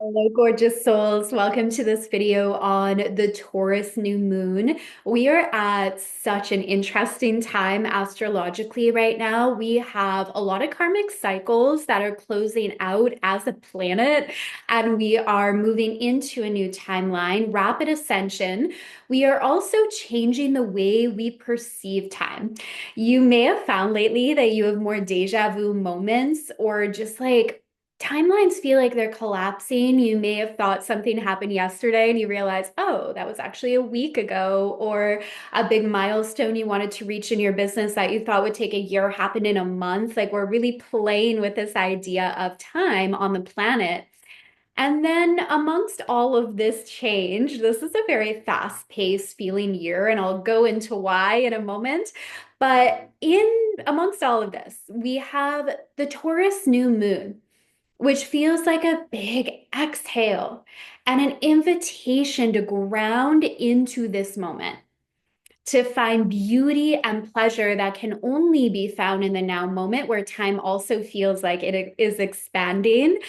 Hello, gorgeous souls. Welcome to this video on the Taurus New Moon. We are at such an interesting time astrologically right now. We have a lot of karmic cycles that are closing out as a planet, and we are moving into a new timeline, rapid ascension. We are also changing the way we perceive time. You may have found lately that you have more deja vu moments or just like timelines feel like they're collapsing. You may have thought something happened yesterday and you realize, oh, that was actually a week ago, or a big milestone you wanted to reach in your business that you thought would take a year happened in a month. Like we're really playing with this idea of time on the planet. And then, amongst all of this change, this is a very fast-paced feeling year, and I'll go into why in a moment. But in amongst all of this, we have the Taurus new moon, which feels like a big exhale and an invitation to ground into this moment, to find beauty and pleasure that can only be found in the now moment, where time also feels like it is expanding.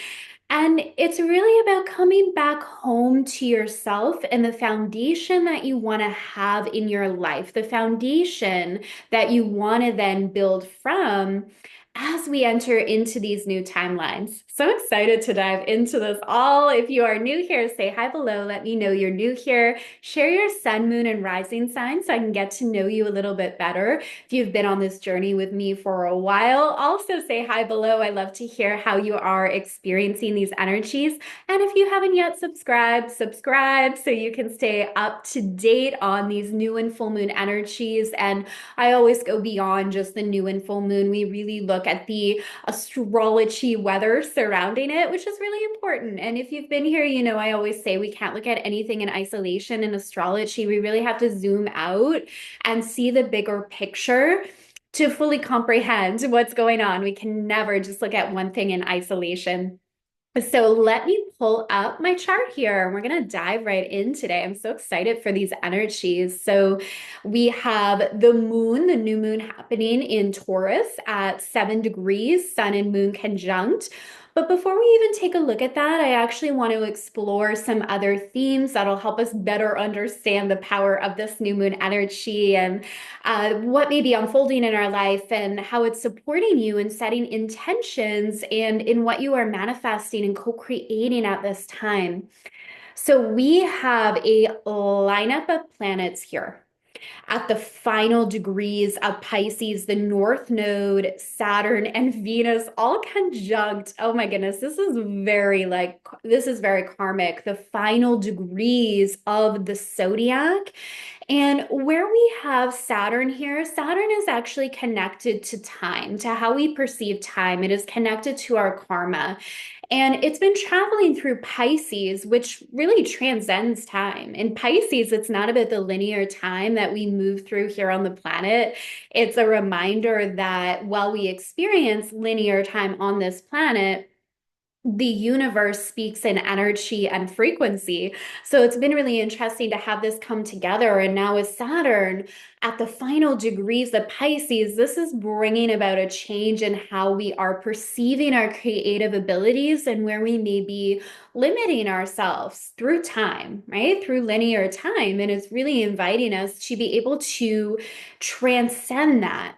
And it's really about coming back home to yourself and the foundation that you want to have in your life, the foundation that you want to then build from as we enter into these new timelines. So excited to dive into this all. If you are new here, say hi below. Let me know you're new here. Share your sun, moon, and rising sign so I can get to know you a little bit better. If you've been on this journey with me for a while, also say hi below. I love to hear how you are experiencing these energies. And if you haven't yet subscribed, subscribe so you can stay up to date on these new and full moon energies. And I always go beyond just the new and full moon. We really look at the astrology weather surrounding it, which is really important. And if you've been here, you know, I always say we can't look at anything in isolation in astrology. We really have to zoom out and see the bigger picture to fully comprehend what's going on. We can never just look at one thing in isolation. So let me pull up my chart here and we're going to dive right in today. I'm so excited for these energies. So we have the moon, the new moon happening in Taurus at 7 degrees, sun and moon conjunct. But before we even take a look at that, I actually want to explore some other themes that'll help us better understand the power of this new moon energy and what may be unfolding in our life and how it's supporting you in setting intentions and in what you are manifesting and co-creating at this time. So we have a lineup of planets here at the final degrees of Pisces, the North Node, Saturn, and Venus all conjunct. Oh my goodness, this is very karmic. The final degrees of the zodiac. And where we have Saturn here, Saturn is actually connected to time, to how we perceive time. It is connected to our karma. And it's been traveling through Pisces, which really transcends time. In Pisces, it's not about the linear time that we move through here on the planet. It's a reminder that while we experience linear time on this planet, the universe speaks in energy and frequency. So it's been really interesting to have this come together. And now with Saturn at the final degrees of Pisces, this is bringing about a change in how we are perceiving our creative abilities and where we may be limiting ourselves through time, right? Through linear time. And it's really inviting us to be able to transcend that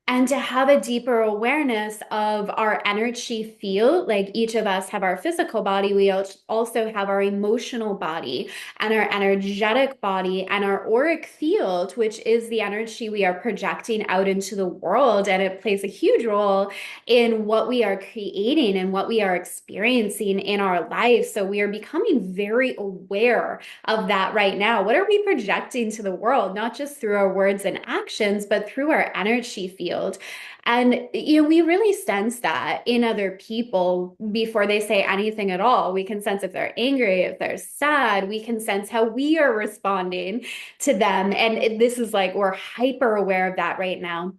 and to have a deeper awareness of our energy field. Like each of us have our physical body, we also have our emotional body and our energetic body and our auric field, which is the energy we are projecting out into the world. And it plays a huge role in what we are creating and what we are experiencing in our life. So we are becoming very aware of that right now. What are we projecting to the world, not just through our words and actions, but through our energy field? And we really sense that in other people before they say anything at all. We can sense if they're angry, if they're sad. We can sense how we are responding to them. And this is like we're hyper aware of that right now.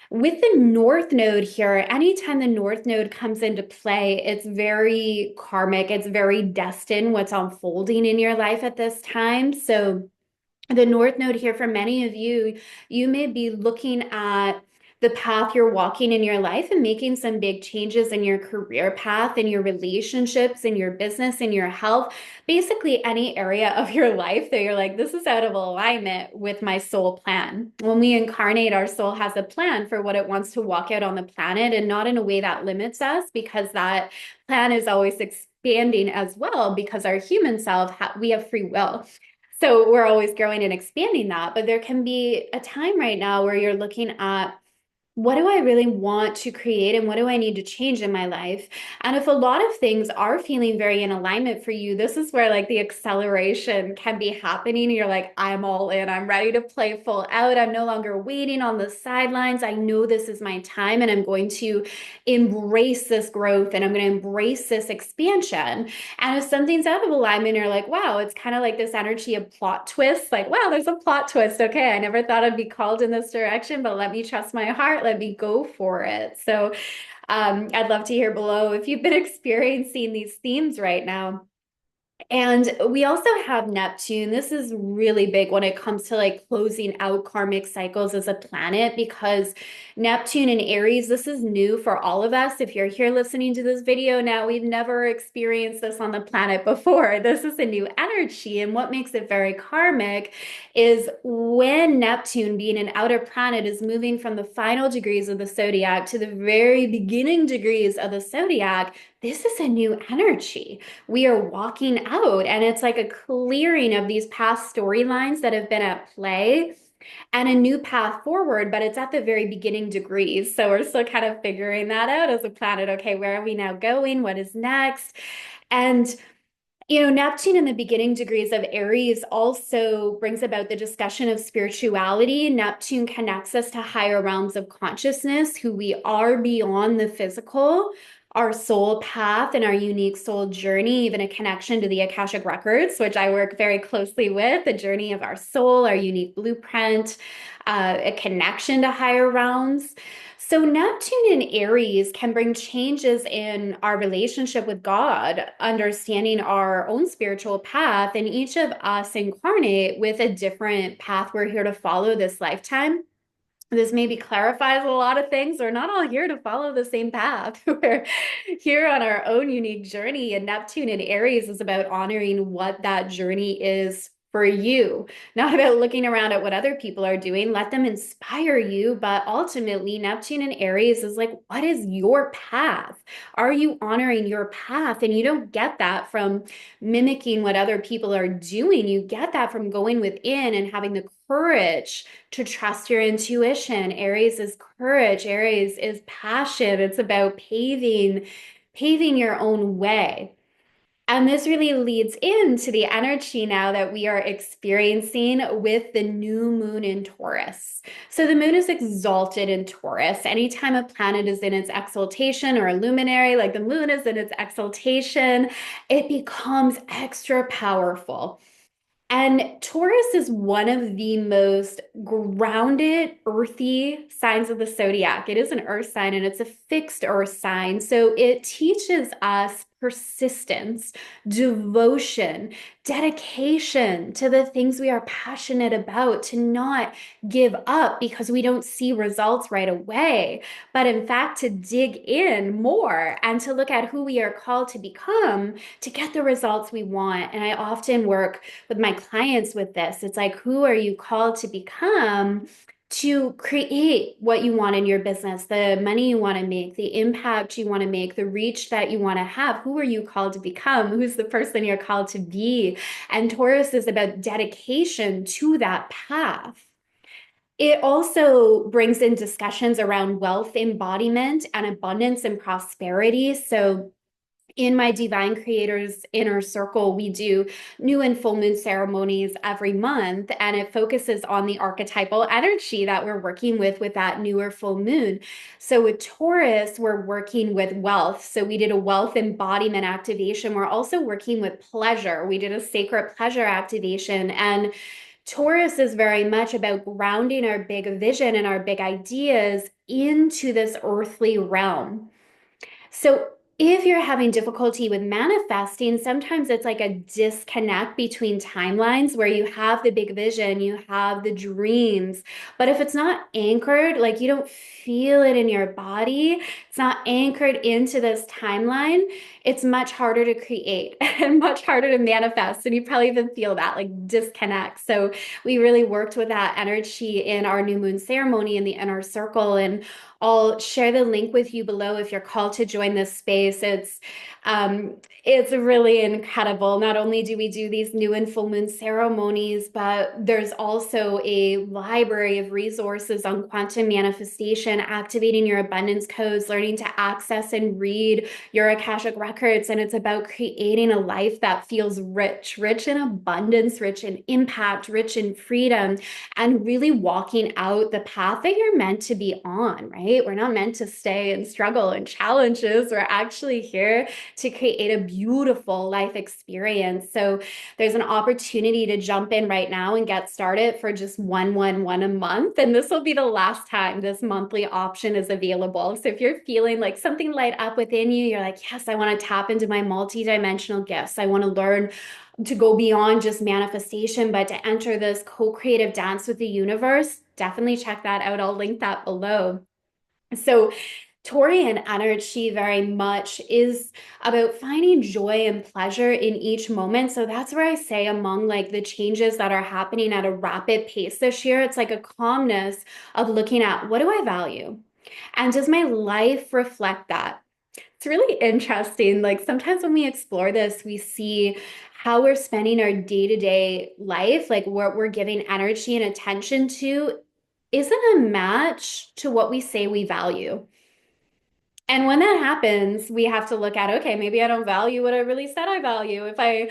With the North Node here, anytime the North Node comes into play, it's very karmic, it's very destined what's unfolding in your life at this time. So the North Node here, for many of you, you may be looking at the path you're walking in your life and making some big changes in your career path, in your relationships, in your business, in your health, basically any area of your life that you're like, this is out of alignment with my soul plan. When we incarnate, our soul has a plan for what it wants to walk out on the planet, and not in a way that limits us, because that plan is always expanding as well, because our human self, we have free will. So we're always growing and expanding that. But there can be a time right now where you're looking at, what do I really want to create and what do I need to change in my life? And if a lot of things are feeling very in alignment for you, this is where like the acceleration can be happening. You're like, I'm all in. I'm ready to play full out. I'm no longer waiting on the sidelines. I know this is my time and I'm going to embrace this growth and I'm going to embrace this expansion. And if something's out of alignment, you're like, wow, it's kind of like this energy of plot twist. Like, wow, there's a plot twist. Okay, I never thought I'd be called in this direction, but let me trust my heart. Let me go for it. So I'd love to hear below if you've been experiencing these themes right now. And we also have Neptune. This is really big when it comes to like closing out karmic cycles as a planet, because Neptune in Aries, this is new for all of us. If you're here listening to this video now, we've never experienced this on the planet before. This is a new energy. And what makes it very karmic is when Neptune, being an outer planet, is moving from the final degrees of the zodiac to the very beginning degrees of the zodiac, this is a new energy. We are walking out, and it's like a clearing of these past storylines that have been at play and a new path forward, but it's at the very beginning degrees. So we're still kind of figuring that out as a planet. Okay, where are we now going? What is next? And Neptune in the beginning degrees of Aries also brings about the discussion of spirituality. Neptune connects us to higher realms of consciousness, who we are beyond the physical, our soul path and our unique soul journey, even a connection to the Akashic Records, which I work very closely with, the journey of our soul, our unique blueprint, a connection to higher realms. So Neptune in Aries can bring changes in our relationship with God, understanding our own spiritual path, and each of us incarnate with a different path we're here to follow this lifetime. This maybe clarifies a lot of things. We're not all here to follow the same path. We're here on our own unique journey, and Neptune in Aries is about honoring what that journey is for you, not about looking around at what other people are doing. Let them inspire you, but ultimately Neptune in Aries is like, what is your path? Are you honoring your path? And you don't get that from mimicking what other people are doing. You get that from going within and having the courage to trust your intuition. Aries is courage. Aries is passion. It's about paving your own way. And this really leads into the energy now that we are experiencing with the new moon in Taurus. So the moon is exalted in Taurus. Anytime a planet is in its exaltation, or a luminary, like the moon is in its exaltation, it becomes extra powerful. And Taurus is one of the most grounded, earthy signs of the zodiac. It is an earth sign and it's a fixed earth sign. So it teaches us persistence, devotion, dedication to the things we are passionate about, to not give up because we don't see results right away, but in fact, to dig in more and to look at who we are called to become to get the results we want. And I often work with my clients with this. It's like, who are you called to become to create what you want in your business, the money you want to make, the impact you want to make, the reach that you want to have? Who are you called to become? Who's the person you're called to be? And Taurus is about dedication to that path. It also brings in discussions around wealth embodiment and abundance and prosperity. So in my Divine Creators Inner Circle, we do new and full moon ceremonies every month, and it focuses on the archetypal energy that we're working with that newer full moon. So with Taurus, we're working with wealth. So we did a wealth embodiment activation. We're also working with pleasure. We did a sacred pleasure activation, and Taurus is very much about grounding our big vision and our big ideas into this earthly realm. So If you're having difficulty with manifesting, sometimes it's like a disconnect between timelines where you have the big vision, you have the dreams, but if it's not anchored, like you don't feel it in your body, it's not anchored into this timeline, it's much harder to create and much harder to manifest. And you probably even feel that like disconnect. So we really worked with that energy in our new moon ceremony in the inner circle. And I'll share the link with you below if you're called to join this space. Um, it's really incredible. Not only do we do these new and full moon ceremonies, but there's also a library of resources on quantum manifestation, activating your abundance codes, learning to access and read your Akashic records. And it's about creating a life that feels rich, rich in abundance, rich in impact, rich in freedom, and really walking out the path that you're meant to be on, right? We're not meant to stay and struggle and challenges. We're actually here to create a beautiful life experience. So there's an opportunity to jump in right now and get started for just one a month. And this will be the last time this monthly option is available. So if you're feeling like something light up within you, you're like, yes, I want to tap into my multidimensional gifts. I want to learn to go beyond just manifestation, but to enter this co-creative dance with the universe, definitely check that out. I'll link that below. So Taurian energy very much is about finding joy and pleasure in each moment. So that's where I say among like the changes that are happening at a rapid pace this year, it's like a calmness of looking at what do I value? And does my life reflect that? It's really interesting. Like sometimes when we explore this, we see how we're spending our day-to-day life, like what we're giving energy and attention to, isn't a match to what we say we value. And when that happens, we have to look at, okay, maybe I don't value what I really said I value. If I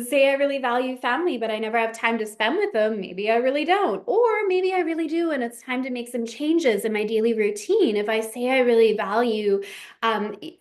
say I really value family, but I never have time to spend with them, maybe I really don't. Or maybe I really do, and it's time to make some changes in my daily routine. If I say I really value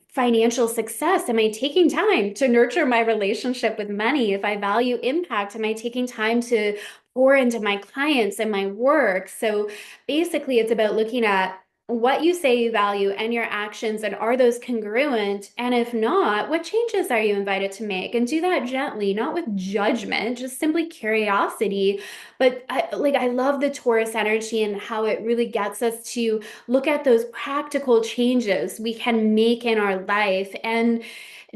financial success, am I taking time to nurture my relationship with money? If I value impact, am I taking time to pour into my clients and my work? So basically, it's about looking at what you say you value and your actions, and are those congruent? And if not, what changes are you invited to make? And do that gently, not with judgment, just simply curiosity. But I love the Taurus energy and how it really gets us to look at those practical changes we can make in our life and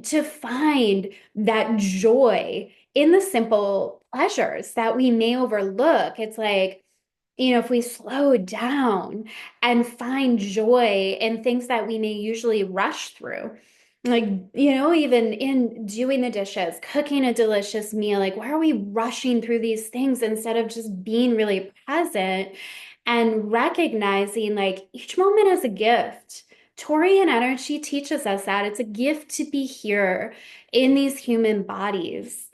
to find that joy in the simple pleasures that we may overlook. It's like, if we slow down and find joy in things that we may usually rush through, like, even in doing the dishes, cooking a delicious meal, like, why are we rushing through these things instead of just being really present and recognizing like each moment is a gift? Taurian energy teaches us that it's a gift to be here in these human bodies.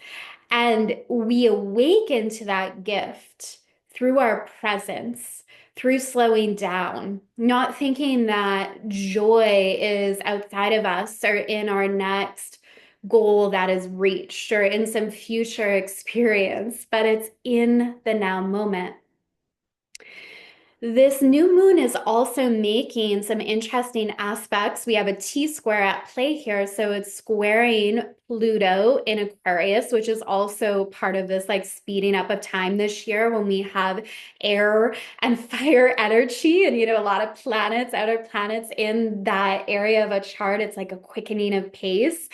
And we awaken to that gift through our presence, through slowing down, not thinking that joy is outside of us or in our next goal that is reached or in some future experience, but it's in the now moment. This new moon is also making some interesting aspects. We have a T square at play here. So it's squaring Pluto in Aquarius, which is also part of this like speeding up of time this year when we have air and fire energy and, a lot of planets, outer planets in that area of a chart. It's like a quickening of pace.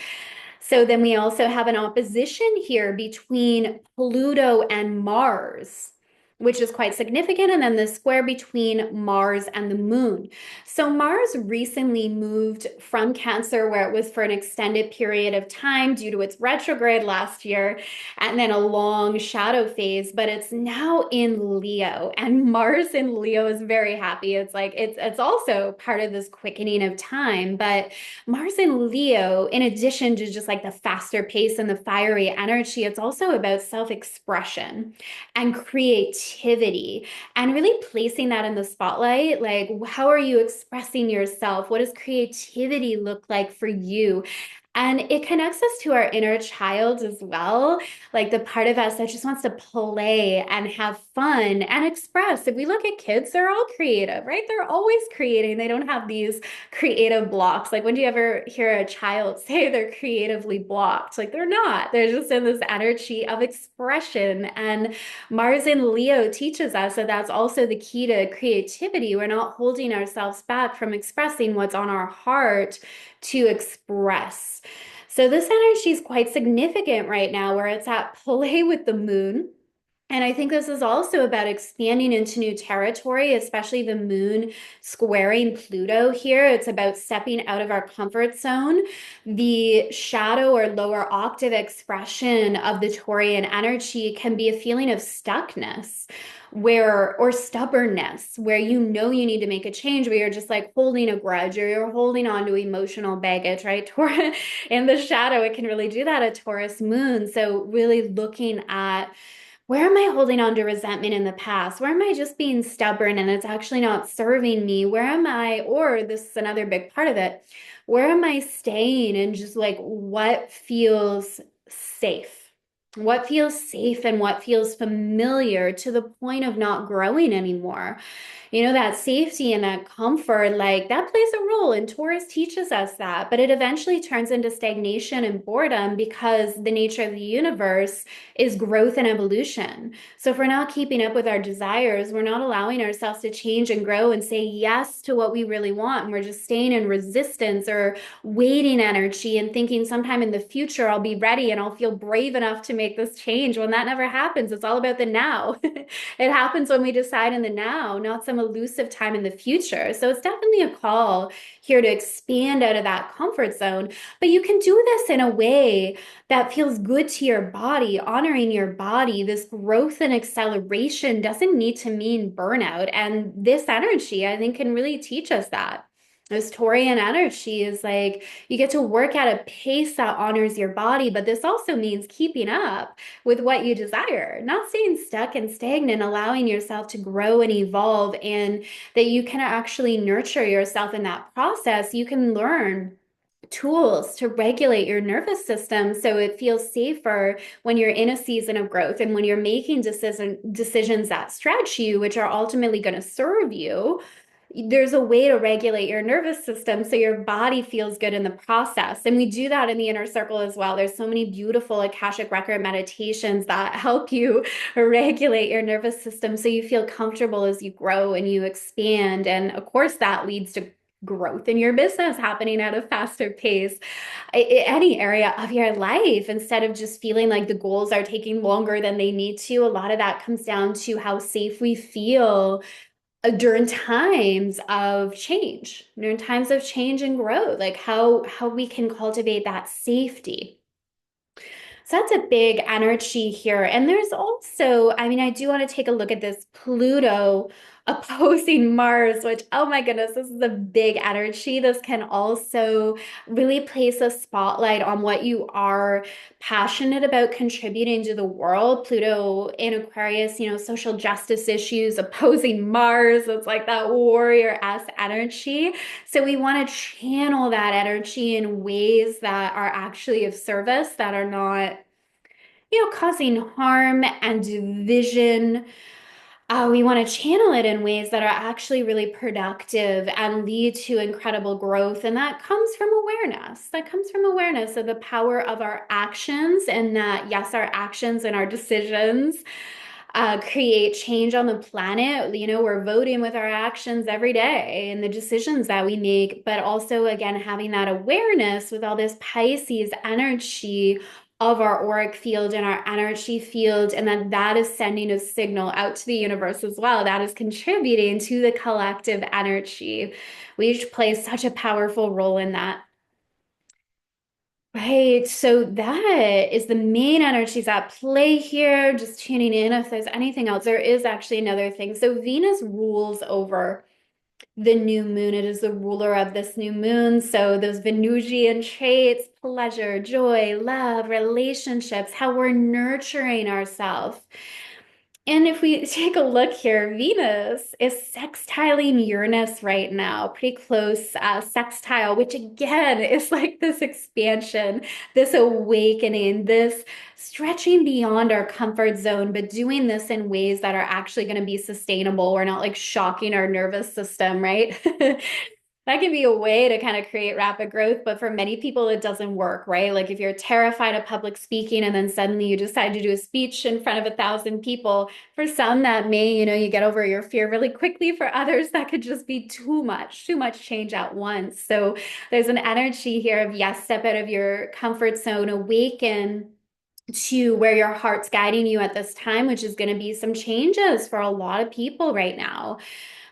So then we also have an opposition here between Pluto and Mars, which is quite significant. And then the square between Mars and the moon. So Mars recently moved from Cancer, where it was for an extended period of time due to its retrograde last year, and then a long shadow phase, but it's now in Leo. And Mars in Leo is very happy. It's like it's also part of this quickening of time. But Mars in Leo, in addition to just like the faster pace and the fiery energy, it's also about self-expression and creativity and really placing that in the spotlight. Like, how are you expressing yourself? What does creativity look like for you? And it connects us to our inner child as well, like the part of us that just wants to play and have fun and express. If we look at kids, they're all creative, right? They're always creating. They don't have these creative blocks. Like, when do you ever hear a child say they're creatively blocked? Like, they're not. They're just in this energy of expression. And Mars in Leo teaches us that that's also the key to creativity. We're not holding ourselves back from expressing what's on our heart to express. So this energy is quite significant right now, where it's at play with the moon. And I think this is also about expanding into new territory, especially the moon squaring Pluto here. It's about stepping out of our comfort zone. The shadow or lower octave expression of the Taurian energy can be a feeling of stuckness or stubbornness, where you know you need to make a change, where you're just like holding a grudge or you're holding on to emotional baggage, right? In the shadow, it can really do that at Taurus moon. So really looking at, where am I holding on to resentment in the past? Where am I just being stubborn and it's actually not serving me? Where am I, or this is another big part of it, where am I staying and just like what feels safe? What feels safe and what feels familiar to the point of not growing anymore? You know, that safety and that comfort, like that plays a role. And Taurus teaches us that, but it eventually turns into stagnation and boredom because the nature of the universe is growth and evolution. So if we're not keeping up with our desires, we're not allowing ourselves to change and grow and say yes to what we really want. And we're just staying in resistance or waiting energy and thinking sometime in the future I'll be ready and I'll feel brave enough to make this change, when that never happens. It's all about the now. It happens when we decide in the now, not some elusive time in the future. So it's definitely a call here to expand out of that comfort zone. But you can do this in a way that feels good to your body, honoring your body. This growth and acceleration doesn't need to mean burnout. And this energy, I think, can really teach us that. This Taurian energy is like you get to work at a pace that honors your body, but this also means keeping up with what you desire, not staying stuck and stagnant, allowing yourself to grow and evolve, and that you can actually nurture yourself in that process. You can learn tools to regulate your nervous system so it feels safer when you're in a season of growth and when you're making decisions that stretch you, which are ultimately going to serve you. There's a way to regulate your nervous system so your body feels good in the process. And we do that in the inner circle as well. There's so many beautiful Akashic record meditations that help you regulate your nervous system so you feel comfortable as you grow and you expand. And of course, that leads to growth in your business happening at a faster pace, any area of your life, instead of just feeling like the goals are taking longer than they need to. A lot of that comes down to how safe we feel during times of change, and growth, like how we can cultivate that safety. So that's a big energy here. And there's also, I mean, I do want to take a look at this Pluto opposing Mars, which, oh my goodness, this is a big energy. This can also really place a spotlight on what you are passionate about contributing to the world. Pluto in Aquarius, you know, social justice issues opposing Mars. It's like that warrior-esque energy. So we want to channel that energy in ways that are actually of service, that are not, you know, causing harm and division. We want to channel it in ways that are actually really productive and lead to incredible growth. And that comes from awareness. That comes from awareness of the power of our actions, and that, yes, our actions and our decisions create change on the planet. You know, we're voting with our actions every day and the decisions that we make, but also, again, having that awareness with all this Pisces energy of our auric field and our energy field, and then that is sending a signal out to the universe as well. That is contributing to the collective energy. We each play such a powerful role in that. Right. So that is the main energies at play here. Just tuning in if there's anything else. There is actually another thing. So Venus rules over the new moon. It is the ruler of this new moon. So those Venusian traits, pleasure, joy, love, relationships, how we're nurturing ourselves. And if we take a look here, Venus is sextiling Uranus right now, pretty close sextile, which again is like this expansion, this awakening, this stretching beyond our comfort zone, but doing this in ways that are actually going to be sustainable. We're not like shocking our nervous system, right? That can be a way to kind of create rapid growth, but for many people, it doesn't work, right? Like if you're terrified of public speaking and then suddenly you decide to do a speech in front of 1,000 people, for some that may, you get over your fear really quickly. For others, that could just be too much change at once. So there's an energy here of yes, step out of your comfort zone, awaken to where your heart's guiding you at this time, which is going to be some changes for a lot of people right now.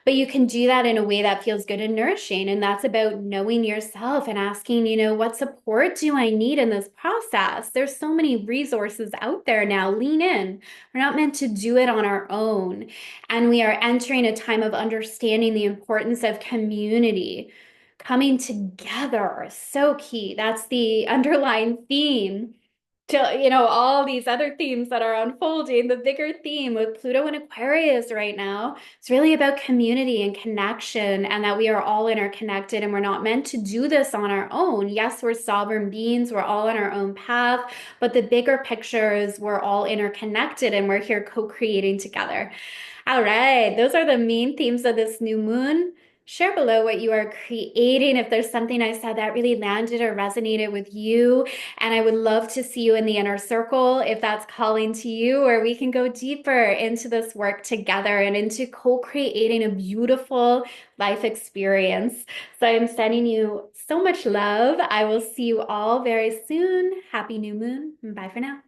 But you can do that in a way that feels good and nourishing. And that's about knowing yourself and asking, what support do I need in this process? There's so many resources out there now. Lean in. We're not meant to do it on our own. And we are entering a time of understanding the importance of community. Coming together, so key. That's the underlying theme to all these other themes that are unfolding. The bigger theme with Pluto and Aquarius right now, it's really about community and connection, and that we are all interconnected and we're not meant to do this on our own. Yes, we're sovereign beings, we're all on our own path, but the bigger picture is we're all interconnected and we're here co-creating together. All right, those are the main themes of this new moon. Share below what you are creating, if there's something I said that really landed or resonated with you. And I would love to see you in the inner circle if that's calling to you, or we can go deeper into this work together and into co-creating a beautiful life experience. So I'm sending you so much love. I will see you all very soon. Happy new moon. Bye for now.